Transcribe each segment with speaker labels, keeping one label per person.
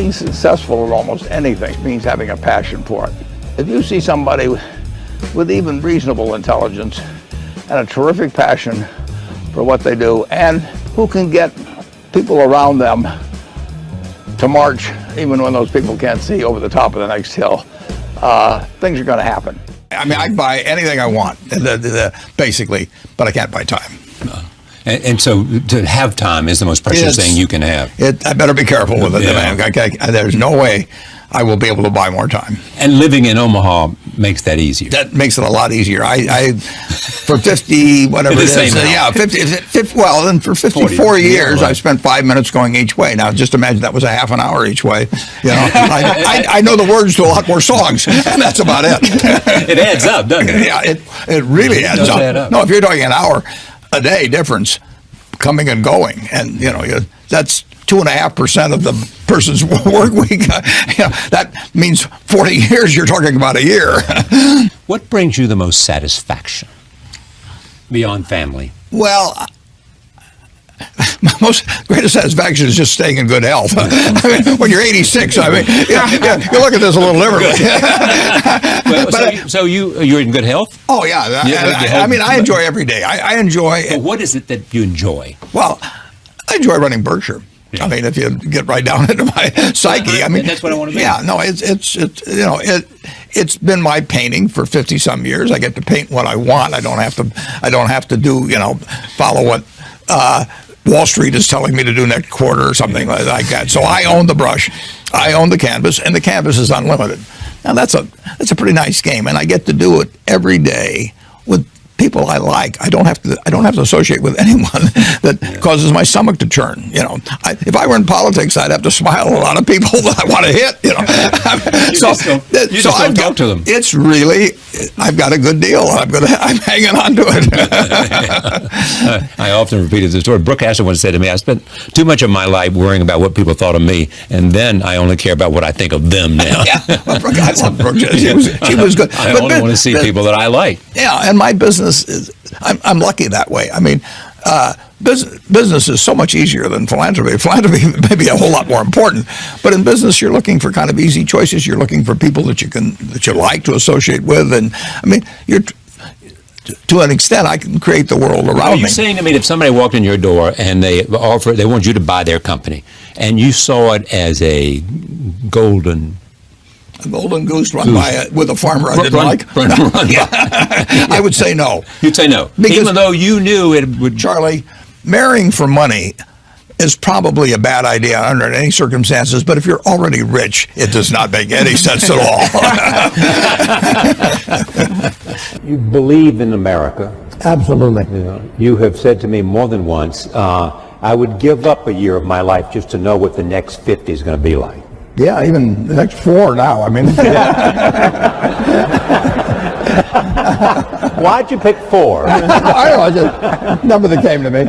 Speaker 1: being successful at almost anything means having a passion for it. If you see somebody with even reasonable intelligence and a terrific passion for what they do, and who can get people around them to march even when those people can't see over the top of the next hill, things are going to happen.
Speaker 2: I mean, I can buy anything I want, basically, but I can't buy time.
Speaker 3: And so to have time is the most precious thing you can have.
Speaker 2: I better be careful with it.
Speaker 3: Yeah.
Speaker 2: There's no way I will be able to buy more time.
Speaker 3: And living in Omaha makes that easier.
Speaker 2: That makes it a lot easier. I for 50, whatever it is, well, then for 54 years, I've spent 5 minutes going each way. Now, just imagine that was a half an hour each way. You know, I know the words to a lot more songs, and that's about it.
Speaker 3: It adds up, doesn't it?
Speaker 2: Yeah, it really adds up.
Speaker 3: Add up.
Speaker 2: No, if you're talking an hour a day difference coming and going, and that's 2.5% of the person's work week. That means 40 years. You're talking about a year.
Speaker 3: What brings you the most satisfaction beyond family?
Speaker 2: Well, my greatest satisfaction is just staying in good health. I mean, when you're 86, I mean, you look at this a little liberally.
Speaker 3: So you're in good health?
Speaker 2: Oh yeah. I mean, I enjoy every day. I enjoy.
Speaker 3: But what is it that you enjoy?
Speaker 2: Well, I enjoy running Berkshire. Yeah. I mean, if you get right down into my psyche, I mean,
Speaker 3: that's what I want to be.
Speaker 2: Yeah, no, it's been my painting for 50 some years. I get to paint what I want. I don't have to do follow what Wall Street is telling me to do next quarter or something like that. So I own the brush, I own the canvas, and the canvas is unlimited. Now that's a pretty nice game, and I get to do it every day with people I like. I don't have to associate with anyone that causes my stomach to churn. If I were in politics, I'd have to smile at a lot of people that I want to hit.
Speaker 3: You just don't talk to them.
Speaker 2: It's really, I've got a good deal. I'm hanging on to it.
Speaker 3: I often repeated the story. Brooke Astor once said to me, "I spent too much of my life worrying about what people thought of me, and then I only care about what I think of them now."
Speaker 2: Yeah, well, Brooke, I love Brooke. She was good.
Speaker 3: I only want to see people that I like.
Speaker 2: Yeah, and my business is, I'm lucky that way. I mean, business is so much easier than philanthropy. Philanthropy may be a whole lot more important, but in business, you're looking for kind of easy choices. You're looking for people that you like to associate with, and I mean, to an extent, I can create the world around me.
Speaker 3: Are you saying to me, if somebody walked in your door and they want you to buy their company, and you saw it as a golden
Speaker 2: goose run by with a farmer I didn't like? I would say no.
Speaker 3: You'd say no,
Speaker 2: because
Speaker 3: even though you knew it would.
Speaker 2: Charlie, marrying for money is probably a bad idea under any circumstances, but if you're already rich, it does not make any sense at
Speaker 4: all. You believe in America.
Speaker 1: Absolutely.
Speaker 4: You have said to me more than once, I would give up a year of my life just to know what the next 50 is going to be like.
Speaker 1: Yeah, even the next 4 now. I mean,
Speaker 4: why'd you pick 4?
Speaker 1: I don't know, just number that came to me.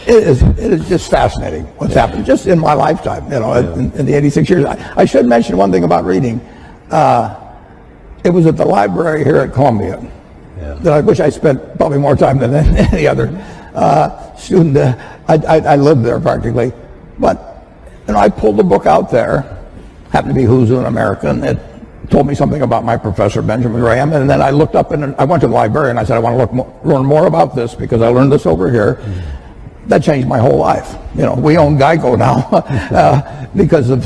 Speaker 1: It is just fascinating what's happened just in my lifetime. In the 86 years. I should mention one thing about reading. It was at the library here at Columbia that I wish I spent probably more time than any other student. I lived there practically, but I pulled the book out there. Happened to be Who's Who in America, and it told me something about my professor Benjamin Graham. And then I looked up and I went to the library and I said, I want to learn more about this because I learned this over here. That changed my whole life. We own Geico now because of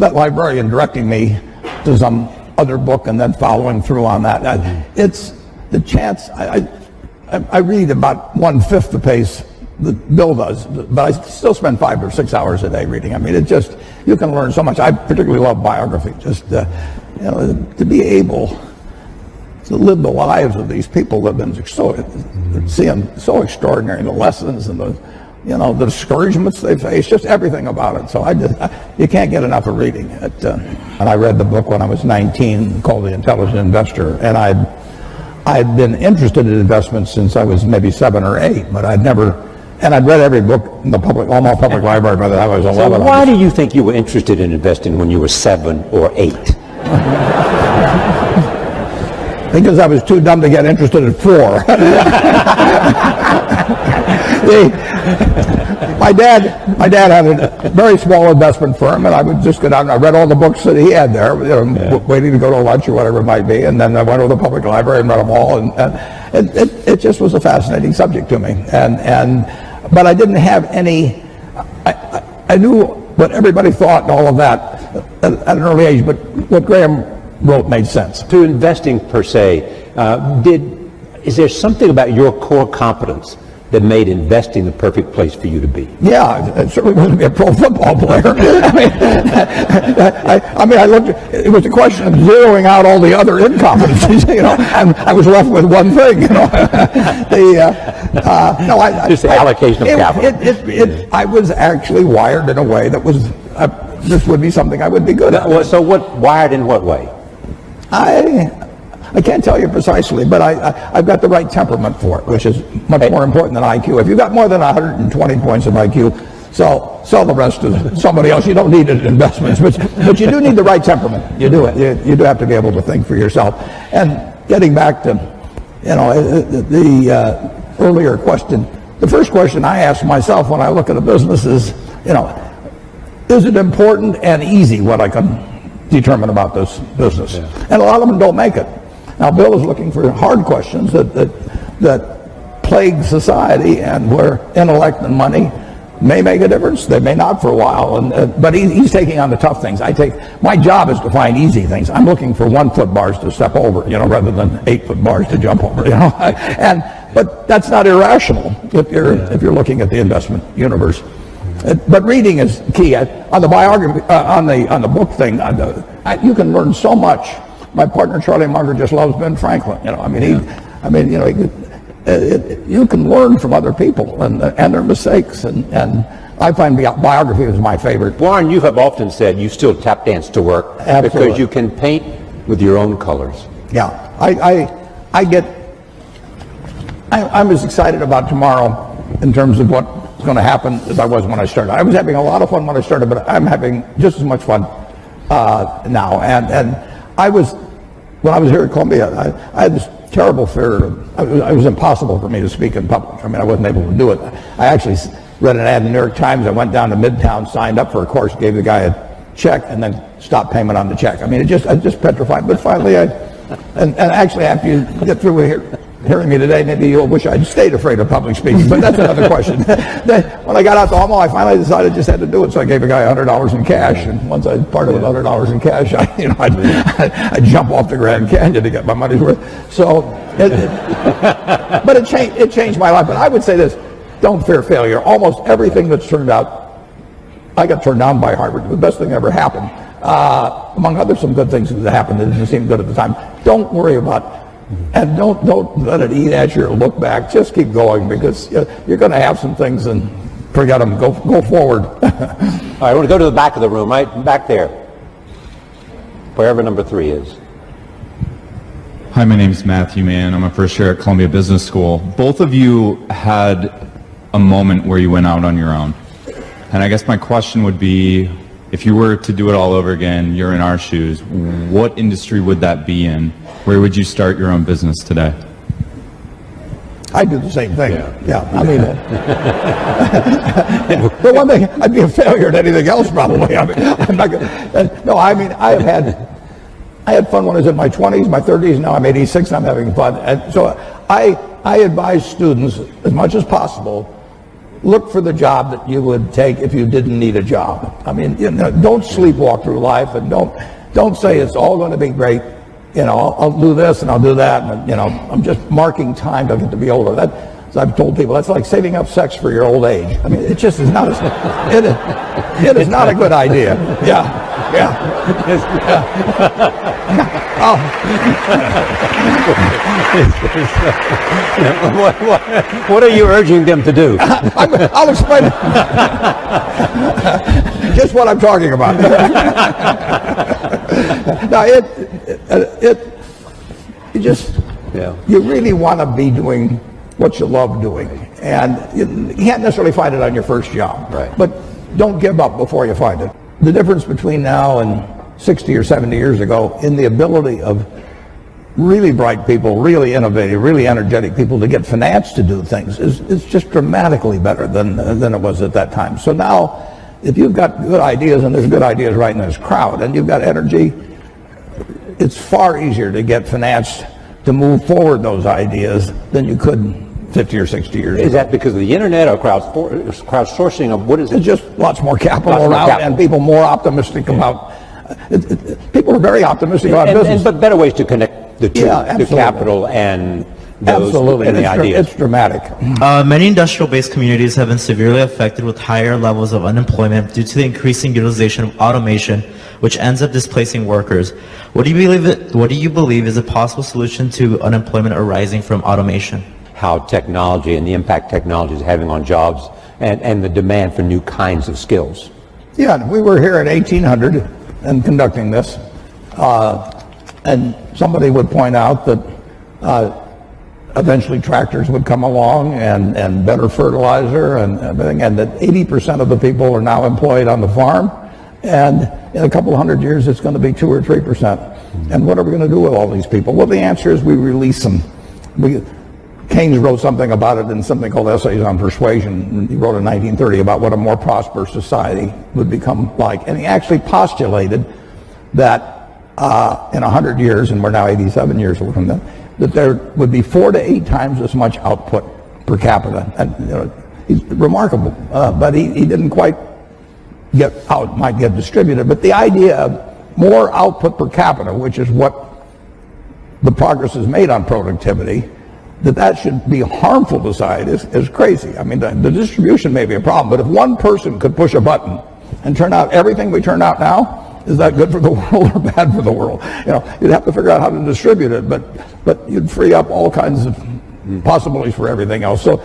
Speaker 1: that librarian directing me to some other book and then following through on that. It's the chance. I read about 1/5 the pace that Bill does, but I still spend 5 or 6 hours a day reading. I mean, you can learn so much. I particularly love biography. Just to be able to live the lives of these people that have been so extraordinary, the lessons and the discouragements they face, just everything about it. So you can't get enough of reading it. And I read the book when I was 19 called The Intelligent Investor, and I'd been interested in investments since I was maybe 7 or 8, but I'd read every book in the Omaha Public Library by the time I was 11.
Speaker 4: So why do you think you were interested in investing when you were 7 or 8?
Speaker 1: Because I was too dumb to get interested at 4. My dad had a very small investment firm, and I would just go down and I read all the books that he had there, waiting to go to lunch or whatever it might be, and then I went to the public library and read them all, and it just was a fascinating subject to me. But I didn't have any. I knew what everybody thought and all of that at an early age, but what Graham wrote made sense.
Speaker 4: To investing per se, is there something about your core competence that made investing the perfect place for you to be?
Speaker 1: Yeah, it certainly wasn't be a pro football player. I looked. It was a question of zeroing out all the other incompetencies, and I was left with one thing,
Speaker 4: Just the allocation of capital.
Speaker 1: I was actually wired in a way that was. This would be something I would be good at.
Speaker 4: So wired in what way?
Speaker 1: I can't tell you precisely, but I've got the right temperament for it, which is much more important than IQ. If you've got more than 120 points of IQ, sell the rest to somebody else. You don't need it in investments, but you do need the right temperament. You do. You do have to be able to think for yourself. And getting back to, the earlier question, the first question I ask myself when I look at a business is it important and easy what I can determine about this business? Yeah. And a lot of them don't make it. Now, Bill is looking for hard questions that plague society, and where intellect and money may make a difference. They may not for a while, but he's taking on the tough things. My job is to find easy things. I'm looking for 1 foot bars to step over, rather than 8 foot bars to jump over, But that's not irrational if you're looking at the investment universe. But reading is key. On the biography, on the book thing, you can learn so much. My partner Charlie Munger just loves Ben Franklin. You can learn from other people and their mistakes, and I find biography is my favorite.
Speaker 4: Warren, you have often said you still tap dance to work.
Speaker 1: Absolutely.
Speaker 4: Because you can paint with your own colors.
Speaker 1: Yeah, I'm as excited about tomorrow in terms of what's going to happen as I was when I started. I was having a lot of fun when I started, but I'm having just as much fun now. And when I was here at Columbia, I had this terrible fear. It was impossible for me to speak in public. I wasn't able to do it. I actually read an ad in the New York Times. I went down to Midtown, signed up for a course, gave the guy a check, and then stopped payment on the check. I was just petrified. But finally, and actually, after you get through hearing me today, maybe you'll wish I'd stayed afraid of public speaking, but that's another question. When I got out to Omaha, I finally decided I just had to do it, so I gave a guy $100 in cash, and once I parted with $100 in cash, I'd jump off the Grand Canyon to get my money's worth. So, but it changed my life. But I would say this: don't fear failure. Almost everything that's turned out, I got turned down by Harvard. The best thing that ever happened, among other some good things that happened that didn't seem good at the time. Don't worry about. And don't let it eat at you or look back. Just keep going, because you're going to have some things and forget them. Go forward.
Speaker 4: All right, I want to go to the back of the room, right back there, wherever number 3 is.
Speaker 5: Hi, my name is Matthew Mann. I'm a first year at Columbia Business School. Both of you had a moment where you went out on your own. And I guess my question would be, if you were to do it all over again, you're in our shoes, what industry would that be in? Where would you start your own business today?
Speaker 1: I'd do the same thing. Yeah. The one thing, I'd be a failure at anything else probably. I'm not gonna, I had fun when I was in my 20s, my 30s. Now I'm 86. I'm having fun, and so I advise students as much as possible. Look for the job that you would take if you didn't need a job. Don't sleepwalk through life, and don't say it's all going to be great. I'll do this and I'll do that, and I'm just marking time to get to be older. As I've told people, that's like saving up sex for your old age. It just is not. It is not a good idea. Yeah.
Speaker 4: What are you urging them to do?
Speaker 1: I'll explain it. Just what I'm talking about. Now, you really want to be doing what you love doing, and you can't necessarily find it on your first job.
Speaker 4: Right.
Speaker 1: But don't give up before you find it. The difference between now and 60 or 70 years ago in the ability of really bright people, really innovative, really energetic people to get finance to do things is just dramatically better than it was at that time. So now, if you've got good ideas, and there's good ideas right in this crowd, and you've got energy, it's far easier to get finance to move forward those ideas than you could 50 or 60 years ago.
Speaker 4: Is that because of the internet or crowdsourcing, or what is it?
Speaker 1: It's just lots more capital
Speaker 4: Lots more
Speaker 1: around,
Speaker 4: capital.
Speaker 1: and people more optimistic about. People are very optimistic about business.
Speaker 4: But better ways to connect the two,
Speaker 1: Yeah,
Speaker 4: the
Speaker 1: absolutely.
Speaker 4: capital and those
Speaker 1: Absolutely,
Speaker 4: and the ideas.
Speaker 1: it's dramatic.
Speaker 6: Many industrial-based communities have been severely affected with higher levels of unemployment due to the increasing utilization of automation, which ends up displacing workers. What do you believe is a possible solution to unemployment arising from automation?
Speaker 4: How technology and the impact technology is having on jobs and the demand for new kinds of skills.
Speaker 1: Yeah, we were here in 1800 and conducting this, and somebody would point out that eventually tractors would come along and better fertilizer and everything, and that 80% of the people are now employed on the farm, and in a couple of hundred years it's going to be 2 or 3%. And what are we going to do with all these people? Well, the answer is we release them. Keynes wrote something about it in something called Essays on Persuasion. He wrote in 1930 about what a more prosperous society would become like. And he actually postulated that in 100 years, and we're now 87 years from that, that there would be 4 to 8 times as much output per capita. And he's remarkable, but he didn't quite get how it might get distributed. But the idea of more output per capita, which is what the progress is made on productivity, that should be harmful to society is crazy. I mean, the distribution may be a problem, but if one person could push a button and turn out everything we turn out now, is that good for the world or bad for the world? You'd have to figure out how to distribute it, but you'd free up all kinds of possibilities for everything else. So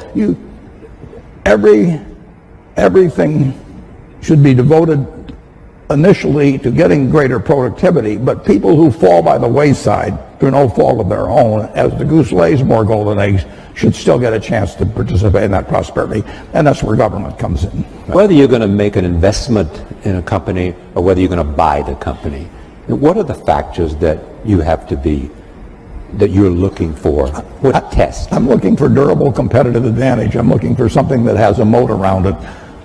Speaker 1: everything should be devoted initially to getting greater productivity, but people who fall by the wayside through no fault of their own, as the goose lays more golden eggs, should still get a chance to participate in that prosperity, and that's where government comes in.
Speaker 4: Whether you're going to make an investment in a company or whether you're going to buy the company, what are the factors that you're looking for? What test?
Speaker 1: I'm looking for durable competitive advantage. I'm looking for something that has a moat around it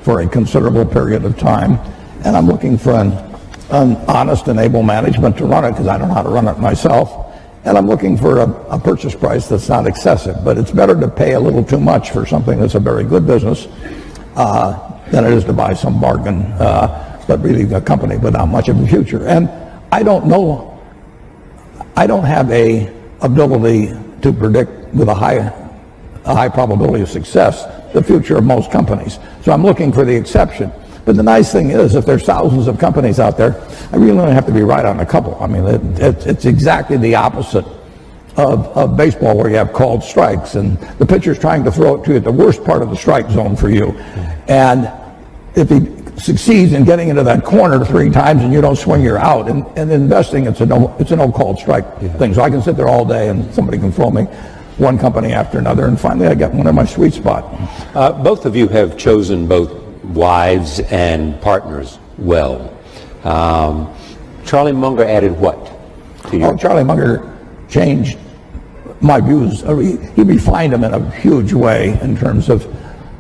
Speaker 1: for a considerable period of time. And I'm looking for an honest and able management to run it, because I don't know how to run it myself. And I'm looking for a purchase price that's not excessive. But it's better to pay a little too much for something that's a very good business than it is to buy some bargain, but really a company without much of a future. And I don't know. I don't have a ability to predict with a high probability of success the future of most companies. So I'm looking for the exception. But the nice thing is, if there's thousands of companies out there, I really only have to be right on a couple. I mean, it's exactly the opposite of baseball, where you have called strikes, and the pitcher's trying to throw it to you at the worst part of the strike zone for you. And if he succeeds in getting into that corner 3 times and you don't swing, you're out. And in investing, it's a no called strike thing. So I can sit there all day and somebody can throw me one company after another, and finally I get one in my sweet spot.
Speaker 4: Both of you have chosen both wives and partners well. Charlie Munger added what to you?
Speaker 1: Oh, Charlie Munger changed my views. He refined them in a huge way in terms of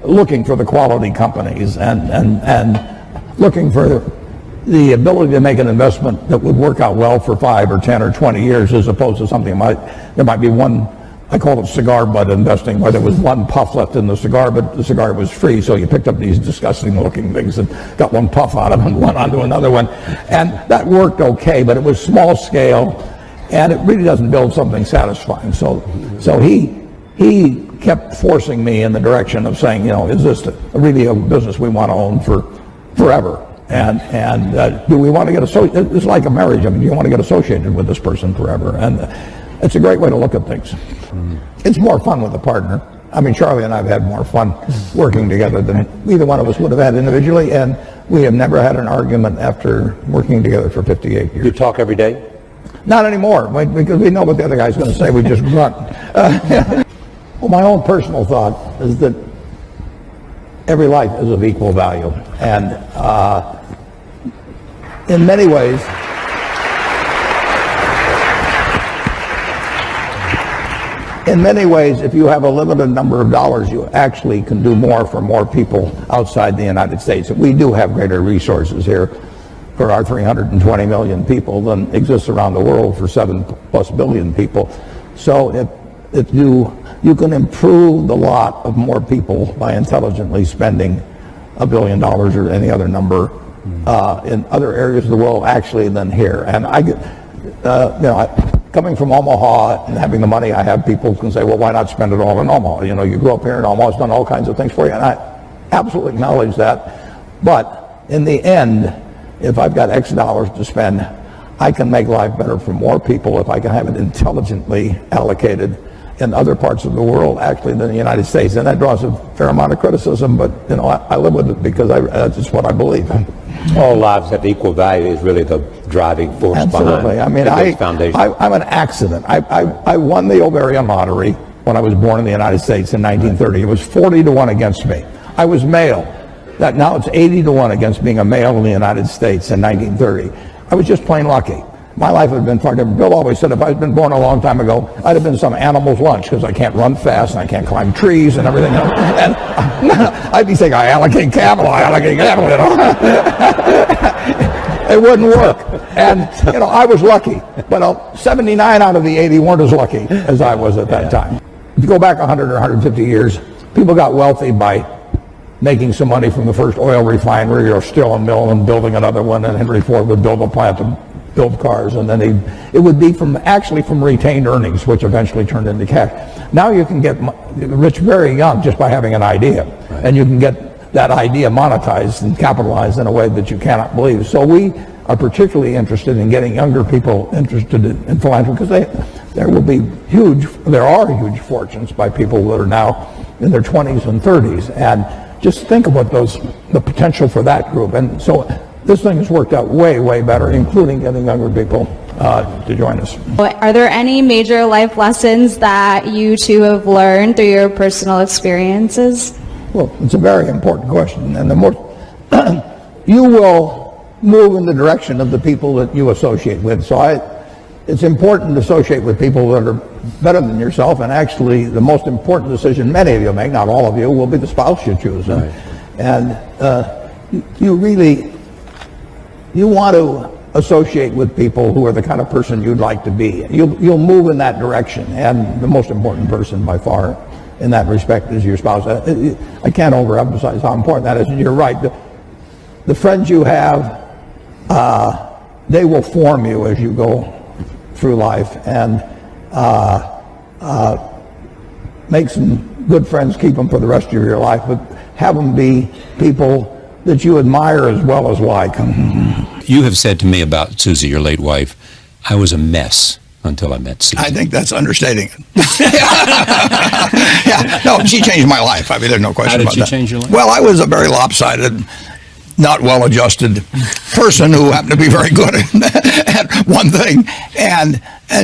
Speaker 1: looking for the quality companies and looking for the ability to make an investment that would work out well for 5 or 10 or 20 years, as opposed to something there might be one. I call it cigar butt investing, where there was one puff left in the cigar, but the cigar was free, so you picked up these disgusting looking things and got one puff out of them and went on to another one. And that worked okay, but it was small scale, and it really doesn't build something satisfying. So he kept forcing me in the direction of saying, is this really a business we want to own for forever? And do we want to get associated? It's like a marriage. I mean, do you want to get associated with this person forever? And it's a great way to look at things. It's more fun with a partner. I mean, Charlie and I have had more fun working together than either one of us would have had individually, and we have never had an argument after working together for 58 years.
Speaker 4: You talk every day?
Speaker 1: Not anymore, because we know what the other guy's going to say. We just grunt. Well, my own personal thought is that every life is of equal value, and in many ways, in many ways, if you have a limited number of dollars, you actually can do more for more people outside the United States. We do have greater resources here for our 320 million people than exists around the world for 7+ billion people. So if you can improve the lot of more people by intelligently spending $1 billion or any other number in other areas of the world actually than here. And I get, coming from Omaha and having the money I have, people can say, well, why not spend it all in Omaha? You know, you grew up here in Omaha, it's done all kinds of things for you, and I absolutely acknowledge that. But in the end, if I've got X dollars to spend, I can make life better for more people if I can have it intelligently allocated in other parts of the world actually than the United States. And that draws a fair amount of criticism, but you know, I live with it because that's just what I believe.
Speaker 4: All lives have equal value is really the driving force
Speaker 1: Absolutely.
Speaker 4: behind
Speaker 1: I mean,
Speaker 4: the foundation.
Speaker 1: I'm an accident. I won the ovarian lottery when I was born in the United States in 1930. It was 40-1 against me. I was male. That now it's 80-1 against being a male in the United States in 1930. I was just plain lucky. My life had been far different. Bill always said if I'd been born a long time ago, I'd have been some animal's lunch because I can't run fast and I can't climb trees and everything else. And I'd be saying, I allocate capital, you know. It wouldn't work. And, you know, I was lucky. But 79 out of the 80 weren't as lucky as I was at that time. If you go back 100 or 150 years, people got wealthy by making some money from the first oil refinery or steel mill and building another one, and Henry Ford would build a plant to build cars, and then it would be from retained earnings, which eventually turned into cash. Now you can get rich very young just by having an idea, and you can get that idea monetized and capitalized in a way that you cannot believe. So we are particularly interested in getting younger people interested in philanthropy because there are huge fortunes by people that are now in their 20s and 30s, and just think about the potential for that group. And so this thing has worked out way, way better, including getting younger people to join us.
Speaker 7: Are there any major life lessons that you two have learned through your personal experiences?
Speaker 1: Well, it's a very important question, and the more you will move in the direction of the people that you associate with. So it's important to associate with people that are better than yourself, and actually the most important decision many of you make, not all of you, will be the spouse you choose. Right. And you want to associate with people who are the kind of person you'd like to be. You'll move in that direction, and the most important person by far in that respect is your spouse. I can't overemphasize how important that is, and you're right. The friends you have, they will form you as you go through life, and make some good friends, keep them for the rest of your life, but have them be people that you admire as well as like.
Speaker 3: You have said to me about Susie, your late wife, I was a mess until I met Susie.
Speaker 2: I think that's understating it. Yeah, no, she changed my life. I mean, there's no question about that.
Speaker 3: How did she change your life?
Speaker 2: Well, I was a very lopsided, not well-adjusted person who happened to be very good at one thing, and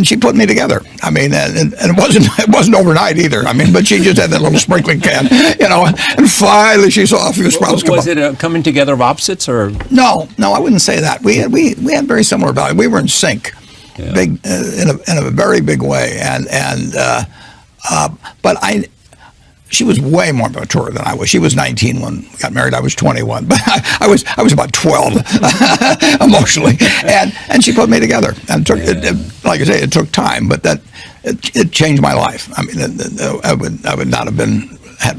Speaker 2: she put me together. I mean, and it wasn't overnight either. I mean, but she just had that little sprinkling can, you know, and finally she saw a few sprouts come up.
Speaker 3: Was it a coming together of opposites, or?
Speaker 2: No, I wouldn't say that. We had very similar values. We were in sync, big in a very big way, but she was way more mature than I was. She was 19 when we got married. I was 21, but I was about 12 emotionally, and she put me together. And like I say, it took time, but it changed my life. I mean, I would not have had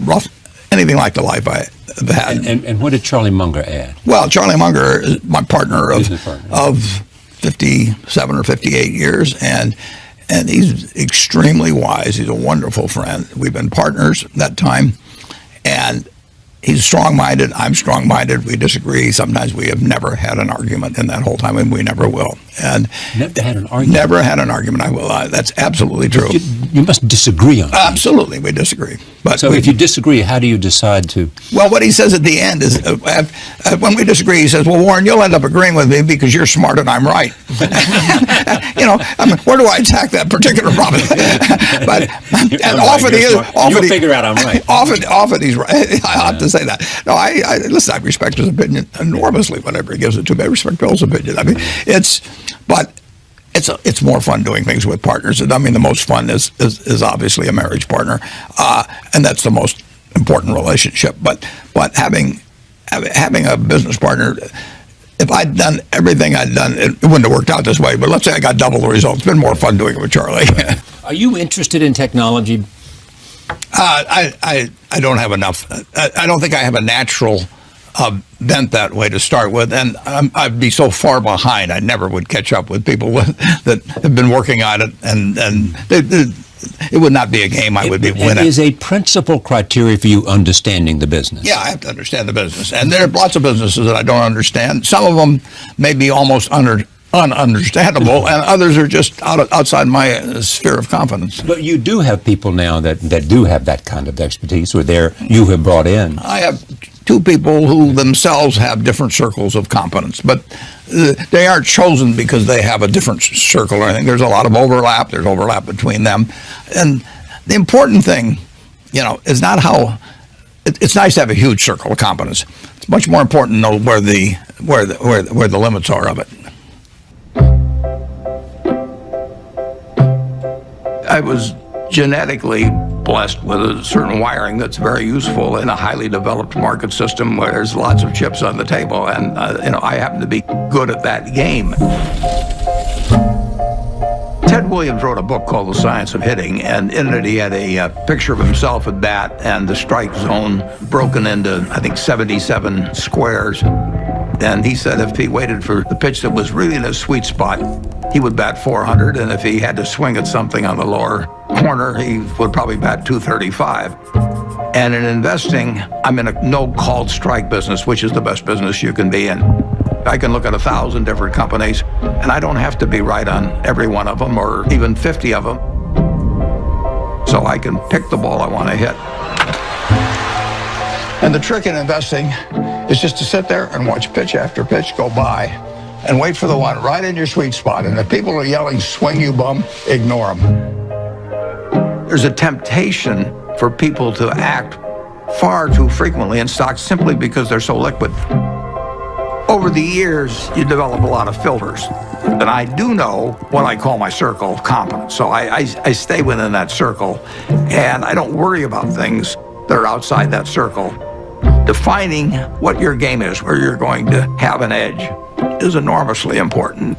Speaker 2: anything like the life I have had.
Speaker 3: And what did Charlie Munger add?
Speaker 2: Well, Charlie Munger is my partner of 57 or 58 years, and he's extremely wise. He's a wonderful friend. We've been partners that time, and he's strong-minded. I'm strong-minded. We disagree. Sometimes we have never had an argument in that whole time, and we never will. And
Speaker 3: never had an argument?
Speaker 2: Never had an argument. I will. That's absolutely true.
Speaker 3: You must disagree on it.
Speaker 2: Absolutely, we disagree. But
Speaker 3: so if you disagree, how do you decide to?
Speaker 2: Well, what he says at the end is, when we disagree, he says, well, Warren, you'll end up agreeing with me because you're smart and I'm right. You know, I mean, where do I attack that particular problem? But and often he is.
Speaker 3: You'll figure out I'm right.
Speaker 2: Often he's right. I have to say that. No, listen, I respect his opinion enormously whenever he gives it to me. I respect Bill's opinion. I mean, but it's more fun doing things with partners. I mean, the most fun is obviously a marriage partner, and that's the most important relationship. But having a business partner, if I'd done everything I'd done, it wouldn't have worked out this way. But let's say I got double the results. It's been more fun doing it with Charlie.
Speaker 3: Are you interested in technology?
Speaker 2: I don't have enough. I don't think I have a natural bent that way to start with, and I'd be so far behind. I never would catch up with people that have been working on it, and it would not be a game I would be winning.
Speaker 3: It is a principal criteria for you understanding the business.
Speaker 2: Yeah, I have to understand the business, and there are lots of businesses that I don't understand. Some of them may be almost ununderstandable, and others are just outside my sphere of confidence.
Speaker 3: But you do have people now that do have that kind of expertise, or you have brought in.
Speaker 2: I have two people who themselves have different circles of competence, but they aren't chosen because they have a different circle or anything. There's a lot of overlap. There's overlap between them. And the important thing, is not how. It's nice to have a huge circle of competence. It's much more important to know where the limits are of it. I was genetically blessed with a certain wiring that's very useful in a highly developed market system where there's lots of chips on the table, and I happen to be good at that game. Ted Williams wrote a book called The Science of Hitting, and in it he had a picture of himself at bat and the strike zone broken into, I think, 77 squares. And he said if he waited for the pitch that was really in a sweet spot, he would bat 400, and if he had to swing at something on the lower corner, he would probably bat 235. And in investing, I'm in a no-called strike business, which is the best business you can be in. I can look at 1,000 different companies, and I don't have to be right on every one of them, or even 50 of them. So I can pick the ball I want to hit. And the trick in investing is just to sit there and watch pitch after pitch go by and wait for the one right in your sweet spot. And if people are yelling, "Swing, you bum," ignore them. There's a temptation for people to act far too frequently in stocks simply because they're so liquid. Over the years, you develop a lot of filters. And I do know what I call my circle of competence. So I stay within that circle, and I don't worry about things that are outside that circle. Defining what your game is, where you're going to have an edge, is enormously important.